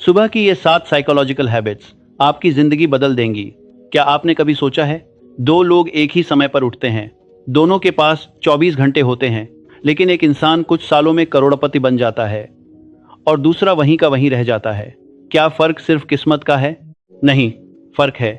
सुबह की ये 7 साइकोलॉजिकल हैबिट्स आपकी जिंदगी बदल देंगी। क्या आपने कभी सोचा है, दो लोग एक ही समय पर उठते हैं, दोनों के पास 24 घंटे होते हैं, लेकिन एक इंसान कुछ सालों में करोड़पति बन जाता है और दूसरा वहीं का वहीं रह जाता है। क्या फर्क सिर्फ किस्मत का है? नहीं, फर्क है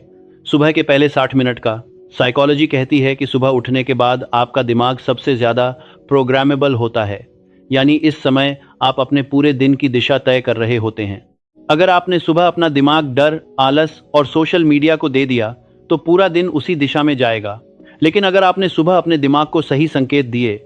सुबह के पहले 60 मिनट का। साइकोलॉजी कहती है कि सुबह उठने के बाद आपका दिमाग सबसे ज्यादा प्रोग्रामेबल होता है, यानी इस समय आप अपने पूरे दिन की दिशा तय कर रहे होते हैं। अगर आपने सुबह अपना दिमाग डर, आलस और सोशल मीडिया को दे दिया तो पूरा दिन उसी दिशा में जाएगा। लेकिन अगर आपने सुबह अपने दिमाग को सही संकेत दिए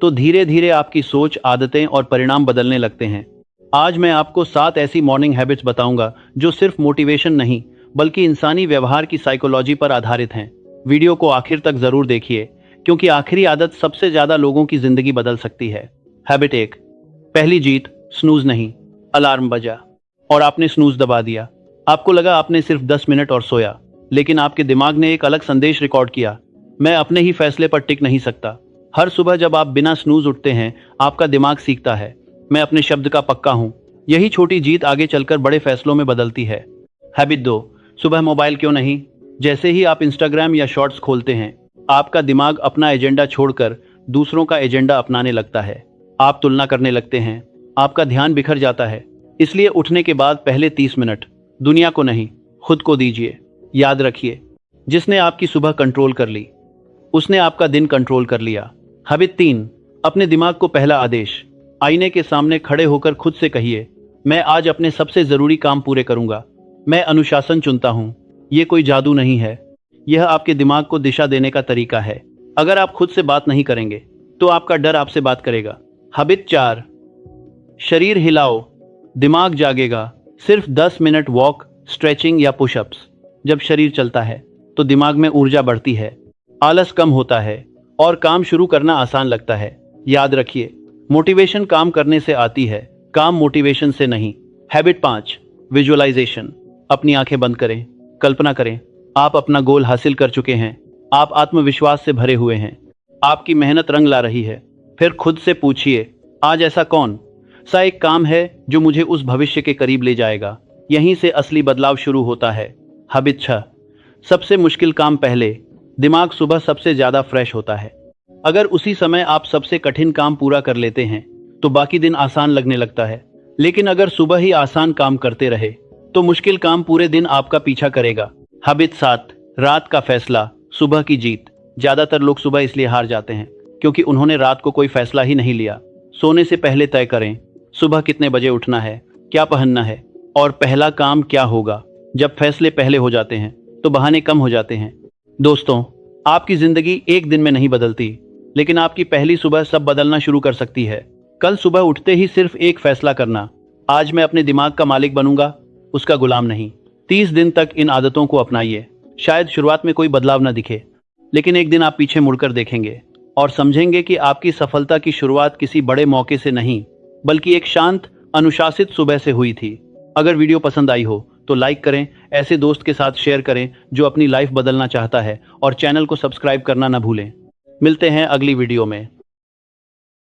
तो धीरे धीरे आपकी सोच, आदतें और परिणाम बदलने लगते हैं। आज मैं आपको 7 ऐसी मॉर्निंग हैबिट्स बताऊंगा जो सिर्फ मोटिवेशन नहीं बल्कि इंसानी व्यवहार की साइकोलॉजी पर आधारित हैं। वीडियो को आखिर तक जरूर देखिए, क्योंकि आखिरी आदत सबसे ज्यादा लोगों की जिंदगी बदल सकती है। हैबिट 1, पहली जीत, स्नूज नहीं। अलार्म बजा और आपने स्नूज दबा दिया। आपको लगा आपने सिर्फ 10 मिनट और सोया, लेकिन आपके दिमाग ने एक अलग संदेश रिकॉर्ड किया, मैं अपने ही फैसले पर टिक नहीं सकता। हर सुबह जब आप बिना स्नूज उठते हैं, आपका दिमाग सीखता है, मैं अपने शब्द का पक्का हूं। यही छोटी जीत आगे चलकर बड़े फैसलों में बदलती है। हैबिट 2, सुबह मोबाइल क्यों नहीं। जैसे ही आप इंस्टाग्राम या शॉर्ट्स खोलते हैं, आपका दिमाग अपना एजेंडा छोड़कर दूसरों का एजेंडा अपनाने लगता है। आप तुलना करने लगते हैं, आपका ध्यान बिखर जाता है। इसलिए उठने के बाद पहले 30 मिनट दुनिया को नहीं, खुद को दीजिए। याद रखिए, जिसने आपकी सुबह कंट्रोल कर ली, उसने आपका दिन कंट्रोल कर लिया। हैबिट 3, अपने दिमाग को पहला आदेश। आईने के सामने खड़े होकर खुद से कहिए, मैं आज अपने सबसे जरूरी काम पूरे करूंगा। मैं अनुशासन चुनता हूं। यह कोई जादू नहीं है, यह आपके दिमाग को दिशा देने का तरीका है। अगर आप खुद से बात नहीं करेंगे तो आपका डर आपसे बात करेगा। हैबिट 4, शरीर हिलाओ, दिमाग जागेगा। सिर्फ 10 मिनट वॉक, स्ट्रेचिंग या पुशअप्स। जब शरीर चलता है तो दिमाग में ऊर्जा बढ़ती है, आलस कम होता है और काम शुरू करना आसान लगता है। याद रखिए, मोटिवेशन काम करने से आती है, काम मोटिवेशन से नहीं। Habit 5, visualisation. अपनी आंखें बंद करें, कल्पना करें आप अपना गोल हासिल कर चुके हैं। आप आत्मविश्वास से भरे हुए हैं, आपकी मेहनत रंग ला रही है। फिर खुद से पूछिए, आज ऐसा कौन सा एक काम है जो मुझे उस भविष्य के करीब ले जाएगा। यहीं से असली बदलाव शुरू होता है। हैबिट 6, सबसे मुश्किल काम पहले। दिमाग सुबह सबसे ज्यादा फ्रेश होता है। अगर उसी समय आप सबसे कठिन काम पूरा कर लेते हैं तो बाकी दिन आसान लगने लगता है। लेकिन अगर सुबह ही आसान काम करते रहे तो मुश्किल काम पूरे दिन आपका पीछा करेगा। हैबिट 7, रात का फैसला, सुबह की जीत। ज्यादातर लोग सुबह इसलिए हार जाते हैं क्योंकि उन्होंने रात को कोई फैसला ही नहीं लिया। सोने से पहले तय करें सुबह कितने बजे उठना है, क्या पहनना है और पहला काम क्या होगा। जब फैसले पहले हो जाते हैं तो बहाने कम हो जाते हैं। दोस्तों, आपकी जिंदगी एक दिन में नहीं बदलती, लेकिन आपकी पहली सुबह सब बदलना शुरू कर सकती है। कल सुबह उठते ही सिर्फ एक फैसला करना, आज मैं अपने दिमाग का मालिक बनूंगा, उसका गुलाम नहीं। 30 दिन तक इन आदतों को अपनाइए। शायद शुरुआत में कोई बदलाव न दिखे, लेकिन एक दिन आप पीछे मुड़कर देखेंगे और समझेंगे कि आपकी सफलता की शुरुआत किसी बड़े मौके से नहीं बल्कि एक शांत, अनुशासित सुबह से हुई थी। अगर वीडियो पसंद आई हो तो लाइक करें, ऐसे दोस्त के साथ शेयर करें जो अपनी लाइफ बदलना चाहता है और चैनल को सब्सक्राइब करना न भूलें। मिलते हैं अगली वीडियो में।